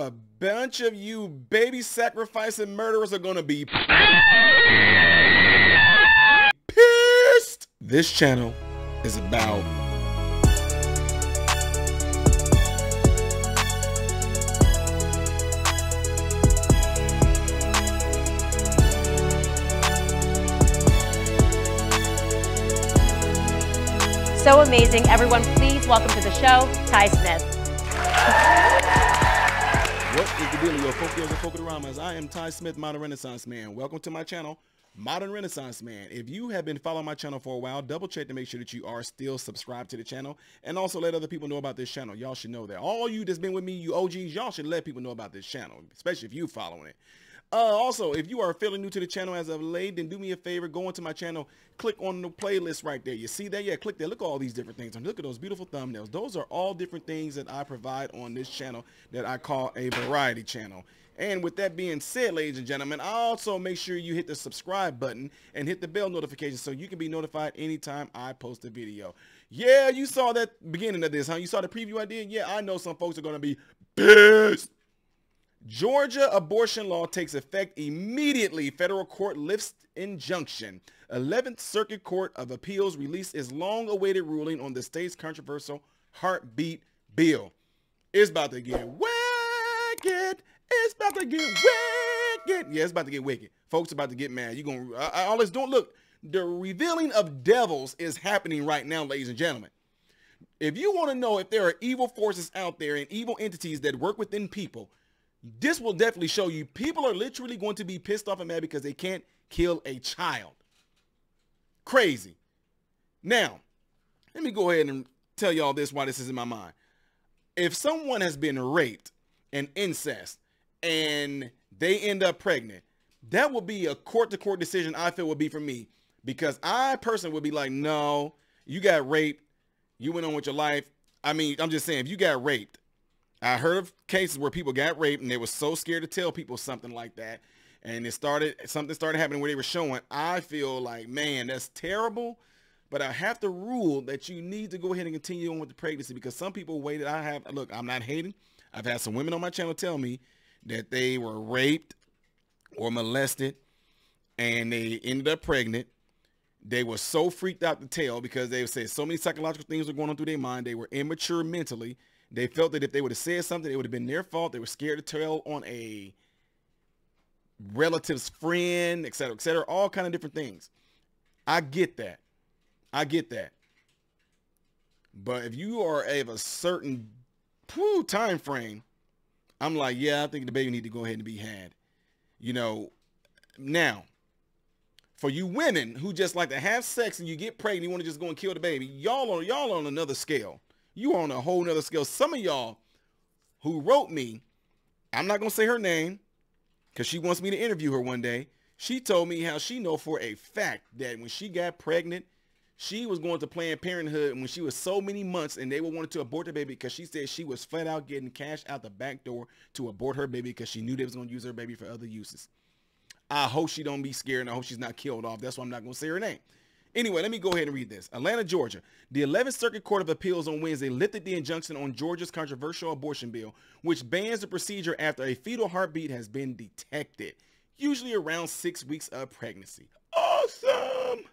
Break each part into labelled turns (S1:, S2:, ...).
S1: a bunch of you baby sacrificing murderers are gonna be pissed. This channel is about
S2: so amazing. Everyone, please welcome to the show, Ty Smith.
S1: What is the deal, yo, folk girls and folk ramas? I am Ty Smith, Modern Renaissance Man. Welcome to my channel, Modern Renaissance Man. If you have been following my channel for a while, double check to make sure that you are still subscribed to the channel, and also let other people know about this channel. Y'all should know that. All you that's been with me, you OGs, y'all should let people know about this channel, especially if you following it. Also, if you are fairly new to the channel as of late, then do me a favor, go into my channel, click on the playlist right there. You see that? Yeah, click there. Look at all these different things. And look at those beautiful thumbnails. Those are all different things that I provide on this channel that I call a variety channel. And with that being said, ladies and gentlemen, also make sure you hit the subscribe button and hit the bell notification so you can be notified anytime I post a video. Yeah, you saw that beginning of this, huh? You saw the preview I did? Yeah, I know some folks are going to be pissed. Georgia abortion law takes effect immediately. Federal court lifts injunction. 11th Circuit Court of Appeals released its long-awaited ruling on the state's controversial heartbeat bill. It's about to get wicked. It's about to get wicked. Yeah, it's about to get wicked. Folks about to get mad. You're going to all this don't look. The revealing of devils is happening right now, ladies and gentlemen. If you want to know if there are evil forces out there and evil entities that work within people, this will definitely show you people are literally going to be pissed off and mad because they can't kill a child. Crazy. Now, let me go ahead and tell y'all this, why this is in my mind. If someone has been raped and incest and they end up pregnant, that will be a court-to-court decision I feel would be for me, because I personally would be like, no, you got raped. You went on with your life. I mean, I'm just saying, if you got raped, I heard of cases where people got raped and they were so scared to tell people something like that. And something started happening where they were showing. I feel like, man, that's terrible. But I have to rule that you need to go ahead and continue on with the pregnancy, because some people waited. Look, I'm not hating. I've had some women on my channel tell me that they were raped or molested and they ended up pregnant. They were so freaked out to tell because they said so many psychological things were going on through their mind. They were immature mentally. They felt that if they would have said something, it would have been their fault. They were scared to tell on a relative's friend, et cetera, all kind of different things. I get that. I get that. But if you are of a certain time frame, I'm like, yeah, I think the baby need to go ahead and be had. You know, now, for you women who just like to have sex and you get pregnant, you want to just go and kill the baby, y'all on another scale. You are on a whole nother scale. Some of y'all who wrote me, I'm not going to say her name because she wants me to interview her one day. She told me how she know for a fact that when she got pregnant, she was going to Planned Parenthood when she was so many months and they wanted to abort the baby because she said she was flat out getting cash out the back door to abort her baby because she knew they was going to use her baby for other uses. I hope she don't be scared and I hope she's not killed off. That's why I'm not going to say her name. Anyway, let me go ahead and read this. Atlanta, Georgia. The 11th Circuit Court of Appeals on Wednesday lifted the injunction on Georgia's controversial abortion bill, which bans the procedure after a fetal heartbeat has been detected, usually around 6 weeks of pregnancy. Awesome!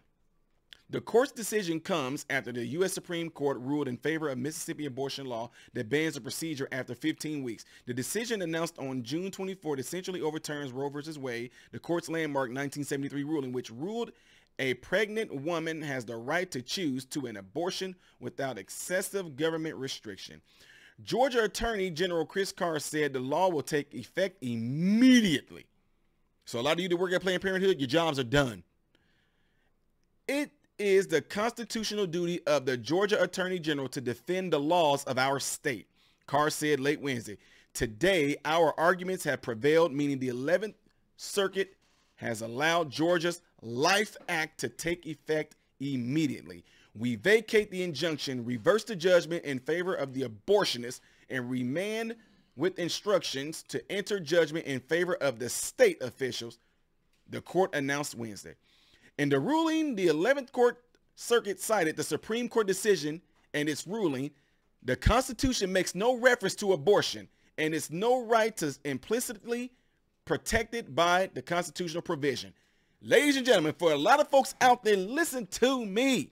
S1: The court's decision comes after the U.S. Supreme Court ruled in favor of Mississippi abortion law that bans the procedure after 15 weeks. The decision, announced on June 24th, essentially overturns Roe v. Wade, the court's landmark 1973 ruling, which ruled a pregnant woman has the right to choose to an abortion without excessive government restriction. Georgia Attorney General Chris Carr said the law will take effect immediately. So a lot of you that work at Planned Parenthood, your jobs are done. It is the constitutional duty of the Georgia Attorney General to defend the laws of our state, Carr said late Wednesday. Today, our arguments have prevailed, meaning the 11th Circuit has allowed Georgia's Life Act to take effect immediately. We vacate the injunction, reverse the judgment in favor of the abortionist, and remand with instructions to enter judgment in favor of the state officials, the court announced Wednesday. In the ruling, the 11th Circuit cited the Supreme Court decision and its ruling. The Constitution makes no reference to abortion. and it's no right to implicitly protected by the constitutional provision. Ladies and gentlemen, for a lot of folks out there, listen to me.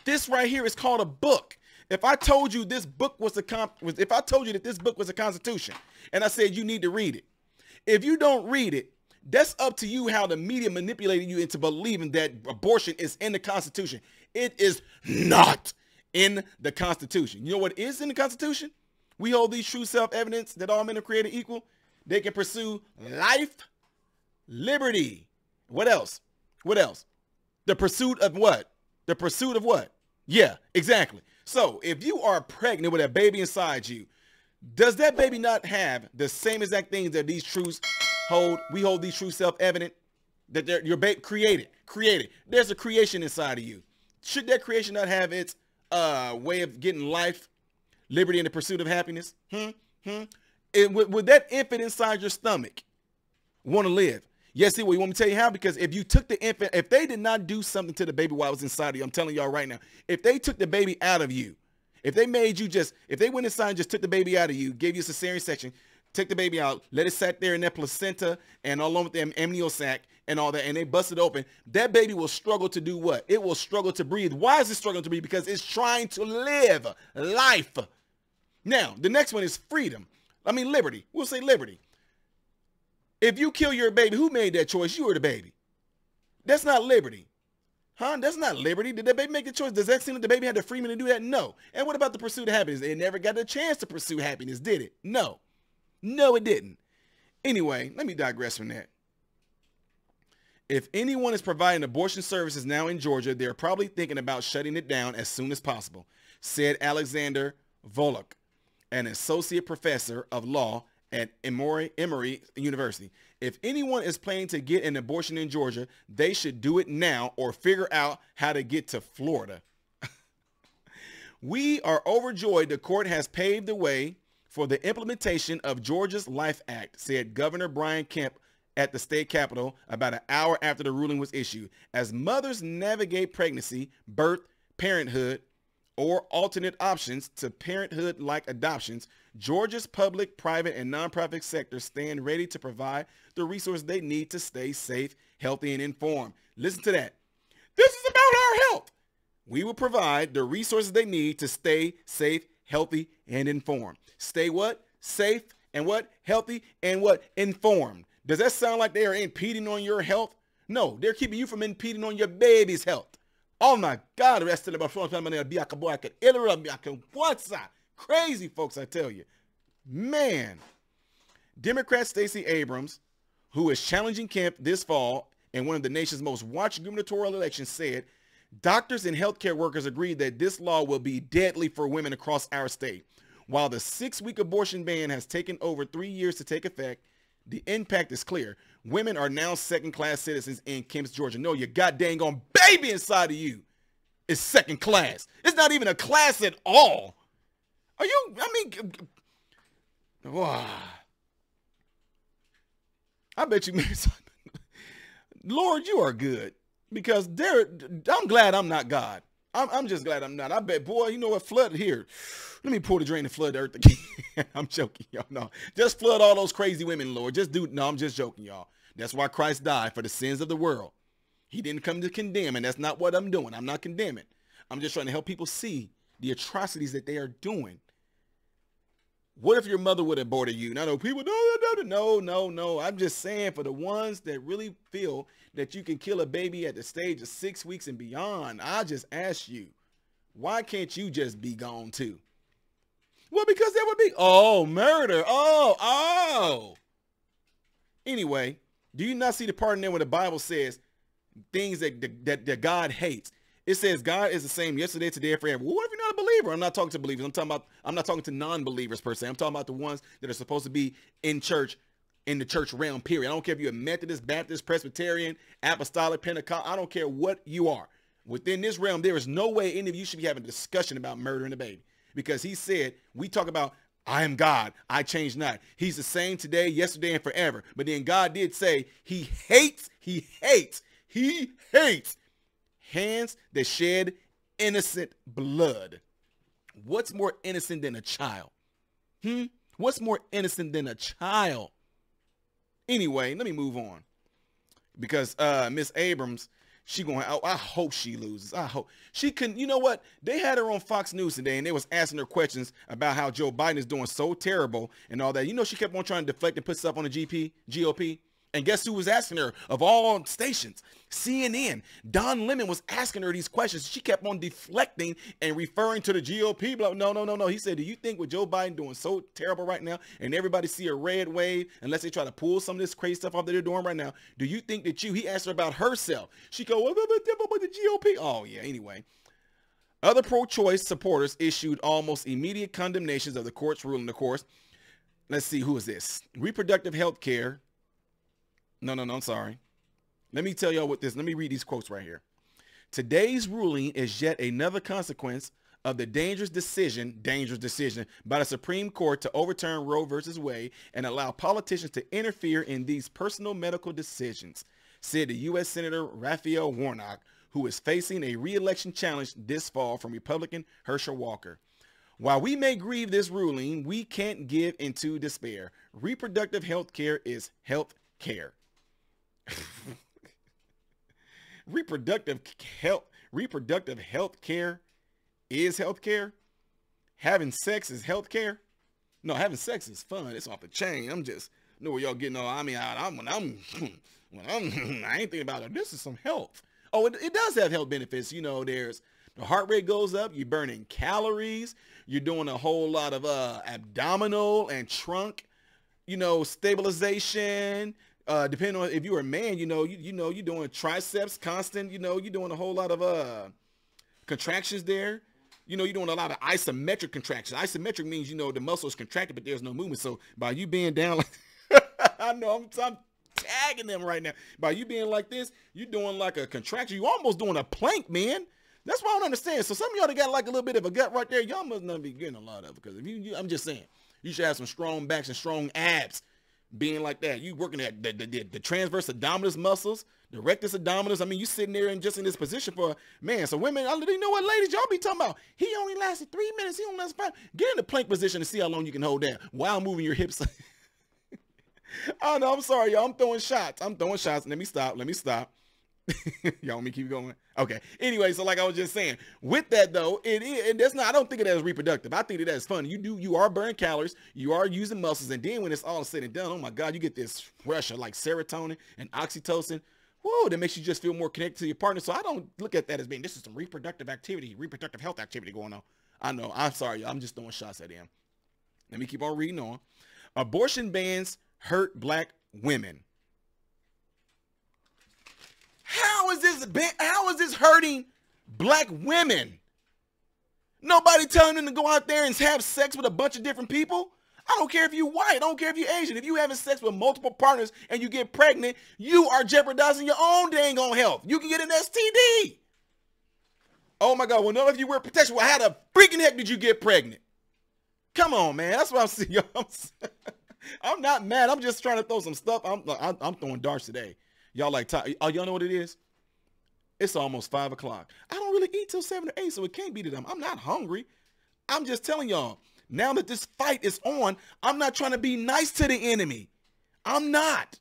S1: This right here is called a book. If I told you this book was if I told you that this book was a constitution, and I said you need to read it, if you don't read it, that's up to you how the media manipulated you into believing that abortion is in the Constitution. It is not in the Constitution. You know what is in the Constitution? We hold these true self-evidence that all men are created equal. They can pursue life, liberty. What else? What else? The pursuit of what? The pursuit of what? Yeah, exactly. So if you are pregnant with a baby inside you, does that baby not have the same exact things that these truths hold? We hold these truths self-evident, that your baby created. There's a creation inside of you. Should that creation not have its way of getting life, liberty, and the pursuit of happiness? Would that infant inside your stomach want to live? Yes, it will. You want me to tell you how? Because if you took the infant, if they did not do something to the baby while it was inside of you, I'm telling y'all right now, if they took the baby out of you, if they made you if they went inside and just took the baby out of you, gave you a cesarean section, took the baby out, let it sat there in that placenta and all along with the amnio sac and all that, and they bust it open, that baby will struggle to do what? It will struggle to breathe. Why is it struggling to breathe? Because it's trying to live life. Now, the next one is freedom. I mean, liberty. We'll say liberty. If you kill your baby, who made that choice? You or the baby. That's not liberty. Huh? That's not liberty. Did the baby make the choice? Does that seem that the baby had the freedom to do that? No. And what about the pursuit of happiness? It never got the chance to pursue happiness, did it? No. No, it didn't. Anyway, let me digress from that. If anyone is providing abortion services now in Georgia, they're probably thinking about shutting it down as soon as possible, said Alexander Volok, an associate professor of law at Emory University. If anyone is planning to get an abortion in Georgia, they should do it now or figure out how to get to Florida. We are overjoyed the court has paved the way for the implementation of Georgia's Life Act, said Governor Brian Kemp at the state capitol about an hour after the ruling was issued. As mothers navigate pregnancy, birth, parenthood, or alternate options to parenthood like adoptions, Georgia's public, private, and nonprofit sectors stand ready to provide the resources they need to stay safe, healthy, and informed. Listen to that. This is about our health. We will provide the resources they need to stay safe, healthy, and informed. Stay what? Safe and what? Healthy and what? Informed. Does that sound like they are impeding on your health? No, they're keeping you from impeding on your baby's health. Oh my God, crazy folks, I tell you. Man. Democrat Stacey Abrams, who is challenging Kemp this fall in one of the nation's most watched gubernatorial elections, said, doctors and healthcare workers agreed that this law will be deadly for women across our state. While the 6-week abortion ban has taken over 3 years to take effect, the impact is clear. Women are now second-class citizens in Kemp's Georgia. No, your goddamn on baby inside of you is second class. It's not even a class at all. Are you, wow. I bet you, Lord, you are good, because I'm glad I'm not God. I'm just glad I'm not. I bet, boy, you know what, flood here. Let me pour the drain and flood the earth again. I'm joking, y'all. No, just flood all those crazy women, Lord. No, I'm just joking, y'all. That's why Christ died, for the sins of the world. He didn't come to condemn, and that's not what I'm doing. I'm not condemning. I'm just trying to help people see the atrocities that they are doing. What if your mother would have aborted you? Now, people, no. I'm just saying, for the ones that really feel that you can kill a baby at the stage of 6 weeks and beyond, I just ask you, why can't you just be gone too? Well, because that would be, murder. Anyway, do you not see the part in there where the Bible says things that God hates? It says God is the same yesterday, today, and forever. Well, what if you're not a believer? I'm not talking to believers. I'm not talking to non-believers per se. I'm talking about the ones that are supposed to be in church, in the church realm, period. I don't care if you're a Methodist, Baptist, Presbyterian, Apostolic, Pentecostal. I don't care what you are. Within this realm, there is no way any of you should be having a discussion about murdering a baby. Because he said, we talk about, I am God, I change not. He's the same today, yesterday, and forever. But then God did say he hates hands that shed innocent blood. What's more innocent than a child? What's more innocent than a child? Anyway, let me move on. Because Miss Abrams, I hope she loses. I hope she can. You know what? They had her on Fox News today, and they was asking her questions about how Joe Biden is doing so terrible and all that. You know, she kept on trying to deflect and put stuff on the GOP. And guess who was asking her of all stations? CNN. Don Lemon was asking her these questions. She kept on deflecting and referring to the GOP. No. He said, do you think with Joe Biden doing so terrible right now and everybody see a red wave unless they try to pull some of this crazy stuff off that they're doing right now? Do you think that he asked her about herself. She go, what about the GOP? Oh, yeah, anyway. Other pro-choice supporters issued almost immediate condemnations of the court's ruling, of course. Let's see, who is this? Reproductive health care. No, I'm sorry. Let me tell y'all let me read these quotes right here. Today's ruling is yet another consequence of the dangerous decision by the Supreme Court to overturn Roe versus Wade and allow politicians to interfere in these personal medical decisions, said the U.S. Senator Raphael Warnock, who is facing a re-election challenge this fall from Republican Herschel Walker. While we may grieve this ruling, we can't give into despair. Reproductive health care is health care. Reproductive health care is health care. Having sex is health care. No, having sex is fun. It's off the chain. I'm just know where y'all getting all. I mean, I ain't thinking about it. This is some health. Oh, it does have health benefits. You know, there's the heart rate goes up. You're burning calories. You're doing a whole lot of abdominal and trunk, stabilization. Depending on if you're a man, you're doing triceps constant, you're doing a whole lot of contractions there. You're doing a lot of isometric contractions. Isometric means, the muscle is contracted, but there's no movement. So by you being down like, I know I'm tagging them right now. By you being like this, you're doing like a contraction. You're almost doing a plank, man. That's why I don't understand. So some of y'all that got like a little bit of a gut right there, y'all must not be getting a lot of it. Because if I'm just saying, you should have some strong backs and strong abs. Being like that, you working at the transverse abdominis muscles, the rectus abdominis. I mean, you sitting there and just in this position for man. So women, you know what, ladies, y'all be talking about. He only lasted 3 minutes. He only lasted 5. Get in the plank position to see how long you can hold that while moving your hips. Oh no, I'm sorry, y'all. I'm throwing shots. Let me stop. Y'all want me to keep going? Okay. Anyway, so like I was just saying, with that though, it is, and that's not, I don't think of that as reproductive. I think of that as fun. You are burning calories, you are using muscles, and then when it's all said and done, oh my God, you get this rush of like serotonin and oxytocin. Whoa, that makes you just feel more connected to your partner. So I don't look at that as being, this is some reproductive activity, reproductive health activity going on. I know, I'm sorry, y'all. I'm just throwing shots at him. Let me keep on reading on. Abortion bans hurt black women. How is this hurting black women? Nobody telling them to go out there and have sex with a bunch of different people. I don't care if you're white. I don't care if you're Asian. If you having sex with multiple partners and you get pregnant, you are jeopardizing your own dang on health. You can get an STD. Oh my God. Well, none of you wear protection. Well, how the freaking heck did you get pregnant? Come on, man. That's what I'm saying. I'm not mad. I'm just trying to throw some stuff. I'm throwing darts today. Y'all like, oh, y'all know what it is? It's almost 5 o'clock. I don't really eat till 7 or 8, so it can't be to them. I'm not hungry. I'm just telling y'all, now that this fight is on, I'm not trying to be nice to the enemy. I'm not.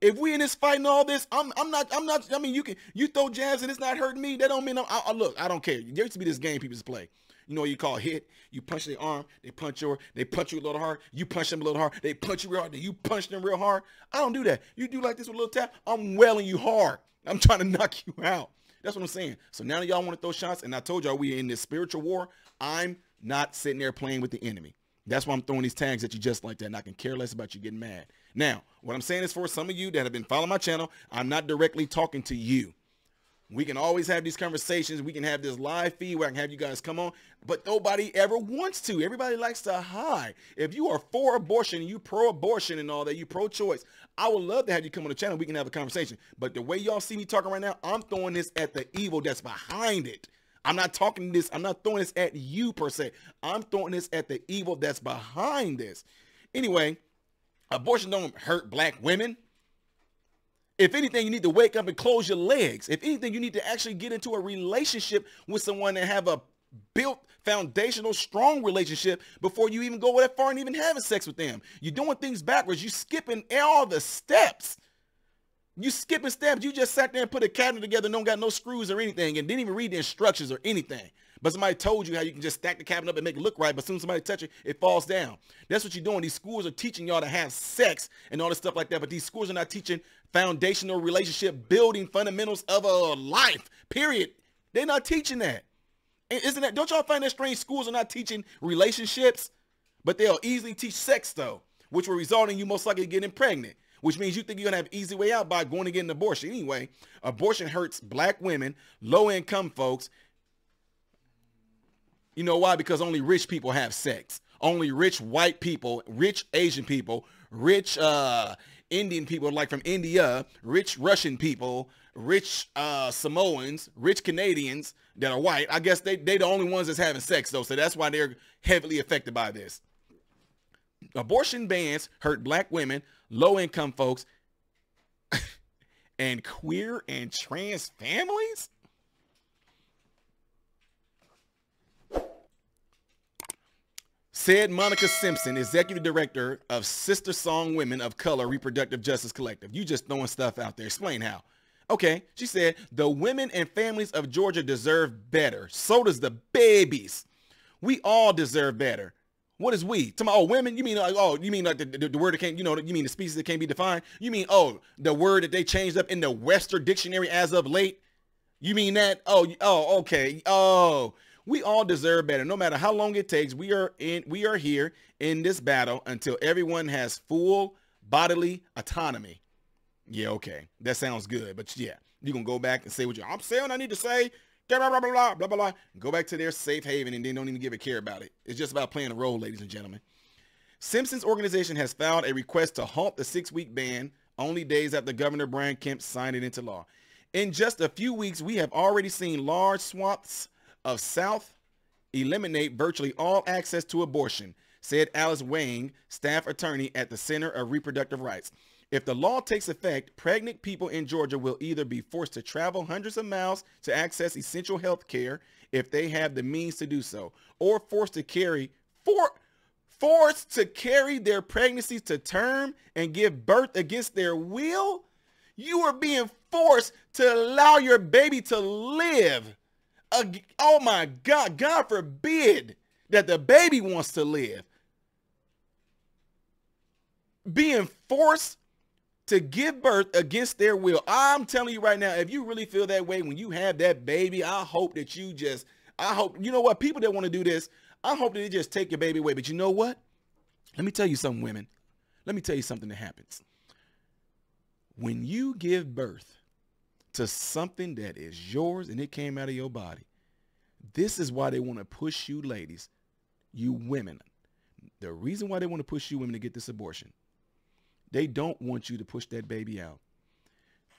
S1: If we in this fight and all this, I'm not, I mean, you throw jabs and it's not hurting me. That don't mean, look, I don't care. There used to be this game people used to play. You know what you call a hit? You punch their arm, they punch you a little hard, you punch them a little hard, they punch you real hard, then you punch them real hard. I don't do that. You do like this with a little tap, I'm wailing you hard. I'm trying to knock you out. That's what I'm saying. So now y'all want to throw shots, and I told y'all we in this spiritual war. I'm not sitting there playing with the enemy. That's why I'm throwing these tags at you just like that, and I can care less about you getting mad. Now, what I'm saying is for some of you that have been following my channel, I'm not directly talking to you. We can always have these conversations. We can have this live feed where I can have you guys come on, but nobody ever wants to. Everybody likes to hide. If you are for abortion and you pro-abortion and all that, you pro-choice, I would love to have you come on the channel. We can have a conversation. But the way y'all see me talking right now, I'm throwing this at the evil that's behind it. I'm not talking this. I'm not throwing this at you per se. I'm throwing this at the evil that's behind this. Anyway, abortion don't hurt black women. If anything, you need to wake up and close your legs. If anything, you need to actually get into a relationship with someone and have a built foundational, strong relationship before you even go that far and even having sex with them. You're doing things backwards. You skipping all the steps. You skipping steps. You just sat there and put a cabinet together and don't got no screws or anything and didn't even read the instructions or anything. But somebody told you how you can just stack the cabinet up and make it look right, but as soon as somebody touch it, it falls down. That's what you're doing. These schools are teaching y'all to have sex and all this stuff like that, but these schools are not teaching foundational relationship building fundamentals of a life, period. They're not teaching that. And isn't that, don't y'all find that strange? Schools are not teaching relationships, but they'll easily teach sex though, which will result in you most likely getting pregnant, which means you think you're gonna have an easy way out by going to get an abortion. Anyway, abortion hurts black women, low-income folks. You know why? Because only rich people have sex. Only rich white people, rich Asian people, rich Indian people like from India, rich Russian people, rich Samoans, rich Canadians that are white. I guess they the only ones that's having sex though. So that's why they're heavily affected by this. Abortion bans hurt black women, low-income folks, and queer and trans families. Said Monica Simpson, executive director of Sister Song Women of Color Reproductive Justice Collective. You just throwing stuff out there. Explain how. Okay, she said, the women and families of Georgia deserve better. So does the babies. We all deserve better. What is we? Oh, women? You mean like, oh, you mean like the word that can't, you know, you mean the species that can't be defined? You mean, oh, the word that they changed up in the Webster dictionary as of late? You mean that? Oh, okay. Oh, we all deserve better. No matter how long it takes, we are here in this battle until everyone has full bodily autonomy. Yeah, okay. That sounds good. But yeah, you're going to go back and say what I'm saying I need to say. Blah, blah, blah, blah, blah, blah, blah. Go back to their safe haven and then don't even give a care about it. It's just about playing a role, ladies and gentlemen. Simpson's organization has filed a request to halt the 6-week ban only days after Governor Brian Kemp signed it into law. In just a few weeks, we have already seen large swaths of South eliminate virtually all access to abortion, said Alice Wang, staff attorney at the Center of Reproductive Rights. If the law takes effect, pregnant people in Georgia will either be forced to travel hundreds of miles to access essential health care if they have the means to do so, or forced to carry their pregnancies to term and give birth against their will. You are being forced to allow your baby to live. Oh my God, God forbid that the baby wants to live. Being forced to give birth against their will. I'm telling you right now, if you really feel that way when you have that baby, I hope that you know what, people that want to do this, I hope that they just take your baby away. But you know what? Let me tell you something, women. Let me tell you something that happens. When you give birth to something that is yours and it came out of your body, this is why they want to push you ladies, you women. The reason why they want to push you women to get this abortion, they don't want you to push that baby out.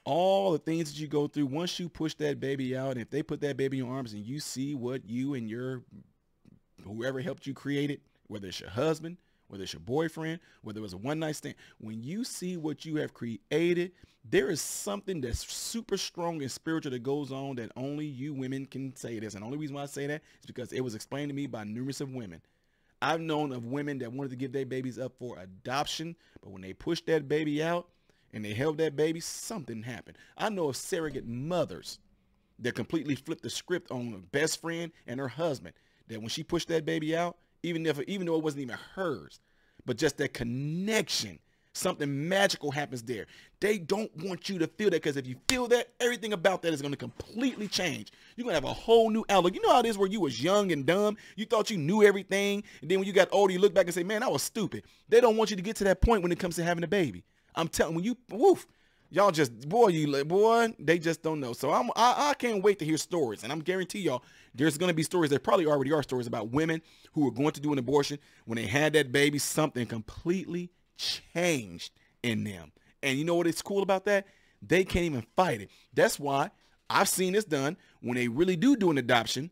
S1: All the things that you go through, once you push that baby out, if they put that baby in your arms and you see what you and your whoever helped you create it, whether it's your husband, whether it's your boyfriend, whether it was a one-night stand, when you see what you have created, there is something that's super strong and spiritual that goes on that only you women can say this. And the only reason why I say that is because it was explained to me by numerous of women. I've known of women that wanted to give their babies up for adoption, but when they pushed that baby out and they held that baby, something happened. I know of surrogate mothers that completely flipped the script on a best friend and her husband, that when she pushed that baby out, even though it wasn't even hers, but just that connection, something magical happens there. They don't want you to feel that, because if you feel that, everything about that is going to completely change. You're going to have a whole new outlook. You know how it is where you was young and dumb? You thought you knew everything, and then when you got older, you look back and say, man, I was stupid. They don't want you to get to that point when it comes to having a baby. I'm telling you, y'all just, they just don't know. So I can't wait to hear stories, and I'm guarantee y'all there's going to be stories. There probably already are stories about women who are going to do an abortion. When they had that baby, something completely changed in them. And you know what is cool about that? They can't even fight it. That's why I've seen this done when they really do an adoption.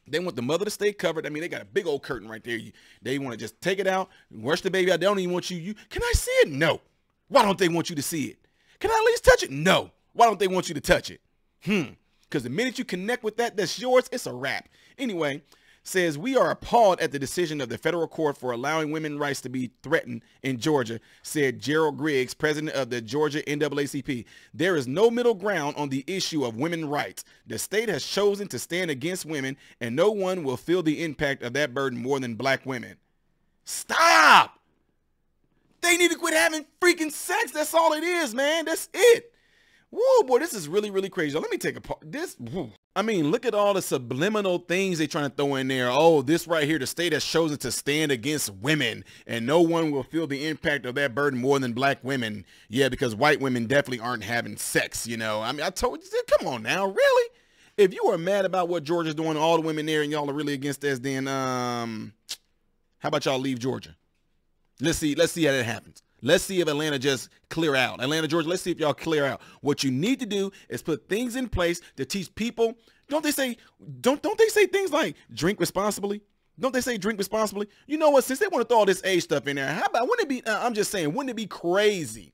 S1: They want the mother to stay covered. I mean, they got a big old curtain right there. They want to just take it out, rush the baby out. They don't even want you. Can I see it? No. Why don't they want you to see it? Can I at least touch it? No. Why don't they want you to touch it? Because the minute you connect with that, that's yours, it's a wrap. Anyway, says, we are appalled at the decision of the federal court for allowing women's rights to be threatened in Georgia, said Gerald Griggs, president of the Georgia NAACP. There is no middle ground on the issue of women's rights. The state has chosen to stand against women, and no one will feel the impact of that burden more than black women. Stop! They need to quit having freaking sex. That's all it is, man. That's it. Whoa, boy, this is really, really crazy. Let me take a part. I mean, look at all the subliminal things they're trying to throw in there. Oh, this right here, the state has chosen to stand against women, and no one will feel the impact of that burden more than black women. Yeah, because white women definitely aren't having sex, you know. I mean, I told you, come on now, really? If you are mad about what Georgia's doing to all the women there and y'all are really against this, then how about y'all leave Georgia? Let's see how that happens. Let's see if Atlanta just clear out. Atlanta, Georgia, let's see if y'all clear out. What you need to do is put things in place to teach people. Don't they say things like drink responsibly? Don't they say drink responsibly? You know what? Since they want to throw all this age stuff in there, how about, wouldn't it be, I'm just saying, wouldn't it be crazy?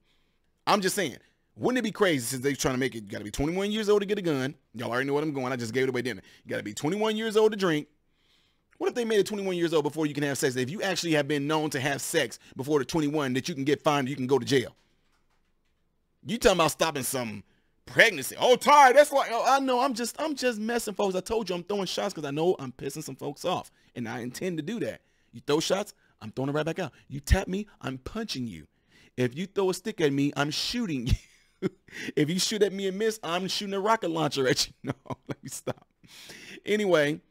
S1: I'm just saying, wouldn't it be crazy since they're trying to make it, you got to be 21 years old to get a gun. Y'all already know what I'm going. I just gave it away, didn't I? You got to be 21 years old to drink. What if they made it 21 years old before you can have sex? If you actually have been known to have sex before the 21, that you can get fined, you can go to jail. You talking about stopping some pregnancy? Oh, Ty, that's like, oh, I know, I'm just messing, folks. I told you I'm throwing shots because I know I'm pissing some folks off, and I intend to do that. You throw shots, I'm throwing it right back out. You tap me, I'm punching you. If you throw a stick at me, I'm shooting you. If you shoot at me and miss, I'm shooting a rocket launcher at you. No, let me stop. Anyway.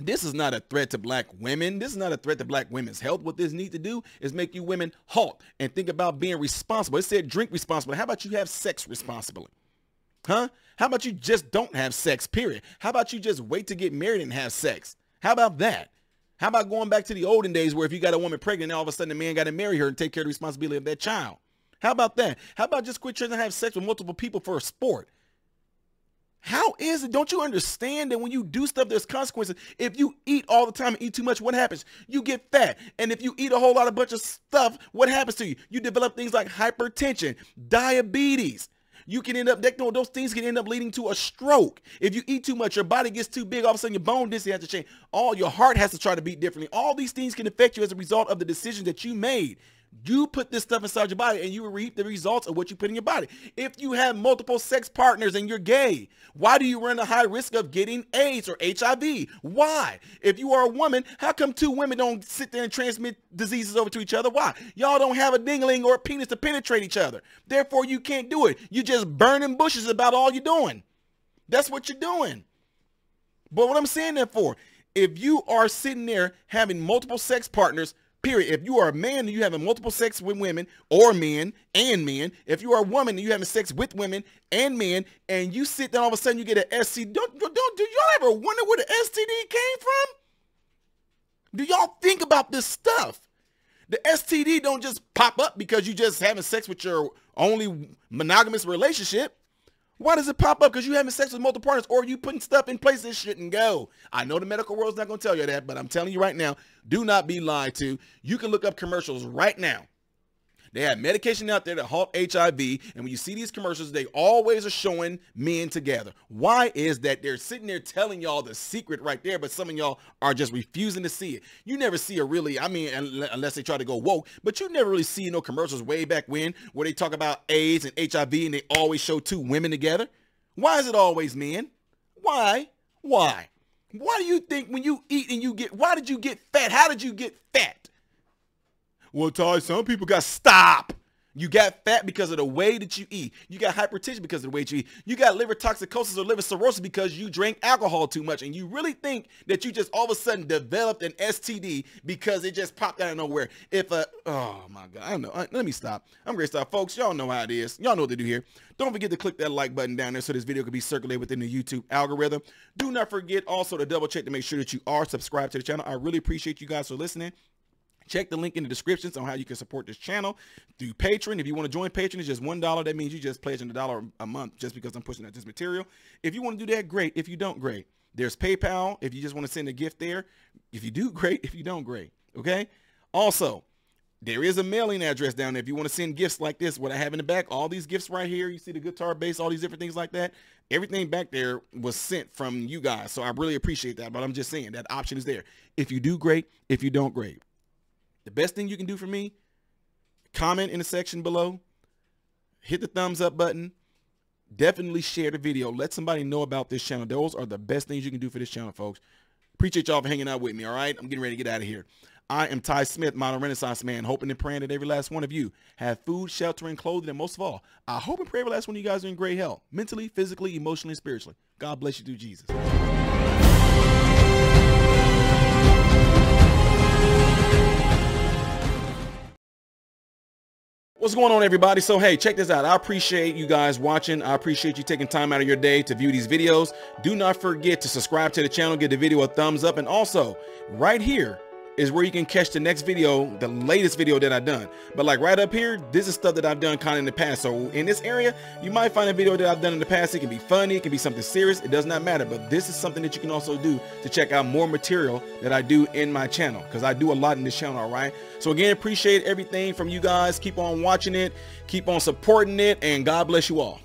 S1: This is not a threat to black women. This is not a threat to black women's health. What this needs to do is make you women halt and think about being responsible. It said drink responsibly. How about you have sex responsibly? Huh? How about you just don't have sex, period? How about you just wait to get married and have sex? How about that? How about going back to the olden days where if you got a woman pregnant, all of a sudden the man got to marry her and take care of the responsibility of that child? How about that? How about just quit trying to have sex with multiple people for a sport? How is it? Don't you understand that when you do stuff, there's consequences? If you eat all the time and eat too much, what happens? You get fat. And if you eat a whole lot of bunch of stuff, what happens to you? You develop things like hypertension, diabetes. You can end up, those things can end up leading to a stroke. If you eat too much, your body gets too big, all of a sudden your bone density has to change. Your heart has to try to beat differently. All these things can affect you as a result of the decision that you made. You put this stuff inside your body and you will reap the results of what you put in your body. If you have multiple sex partners and you're gay, why do you run a high risk of getting AIDS or HIV? Why? If you are a woman, how come two women don't sit there and transmit diseases over to each other? Why? Y'all don't have a dingling or a penis to penetrate each other. Therefore, you can't do it. You just burning bushes about all you're doing. That's what you're doing. But what I'm saying that for, if you are sitting there having multiple sex partners, period. If you are a man and you having multiple sex with women or men and men, if you are a woman and you having sex with women and men, and you sit down all of a sudden you get an STD, do y'all ever wonder where the STD came from? Do y'all think about this stuff? The STD don't just pop up because you just having sex with your only monogamous relationship. Why does it pop up? Because you having sex with multiple partners, or you putting stuff in place that shouldn't go. I know the medical world's not going to tell you that, but I'm telling you right now, do not be lied to. You can look up commercials right now. They have medication out there to halt HIV, and when you see these commercials, they always are showing men together. Why is that? They're sitting there telling y'all the secret right there, but some of y'all are just refusing to see it. You never see a really, I mean, unless they try to go woke, but you never really see no commercials way back when where they talk about AIDS and HIV, and they always show two women together. Why is it always men? Why? Why do you think when you eat and you get, why did you get fat? How did you get fat? Well, Ty, some people stop. You got fat because of the way that you eat. You got hypertension because of the way you eat. You got liver toxicosis or liver cirrhosis because you drank alcohol too much. And you really think that you just all of a sudden developed an STD because it just popped out of nowhere. Oh my God, I don't know. Let me stop. I'm going to stop. Folks, y'all know how it is. Y'all know what to do here. Don't forget to click that like button down there so this video can be circulated within the YouTube algorithm. Do not forget also to double check to make sure that you are subscribed to the channel. I really appreciate you guys for listening. Check the link in the descriptions on how you can support this channel through Patreon. If you want to join Patreon, it's just $1. That means you just pledging $1 a month just because I'm pushing out this material. If you want to do that, great. If you don't, great. There's PayPal if you just want to send a gift there. If you do, great. If you don't, great. Okay? Also, There is a mailing address down there if you want to send gifts like this, what I have in the back. All these gifts right here, you see the guitar bass, all these different things like that. Everything back there was sent from you guys. So I really appreciate that. But I'm just saying that option is there. If you do, great. If you don't, great. The best thing you can do for me, comment in the section below. Hit the thumbs up button. Definitely share the video. Let somebody know about this channel. Those are the best things you can do for this channel, folks. Appreciate y'all for hanging out with me, all right? I'm getting ready to get out of here. I am Ty Smith, Modern Renaissance Man, hoping and praying that every last one of you have food, shelter, and clothing, and most of all, I hope and pray every last one of you guys are in great health, mentally, physically, emotionally, and spiritually. God bless you through Jesus. What's going on, everybody? So, hey, check this out. I appreciate you guys watching. I appreciate you taking time out of your day to view these videos. Do not forget to subscribe to the channel, give the video a thumbs up, and also right here is where you can catch the next video, the latest video that I've done. But like right up here, this is stuff that I've done kind of in the past. So in this area, you might find a video that I've done in the past. It can be funny, it can be something serious, it does not matter. But this is something that you can also do to check out more material that I do in my channel, because I do a lot in this channel, all right? So again, appreciate everything from you guys. Keep on watching it, keep on supporting it, and God bless you all.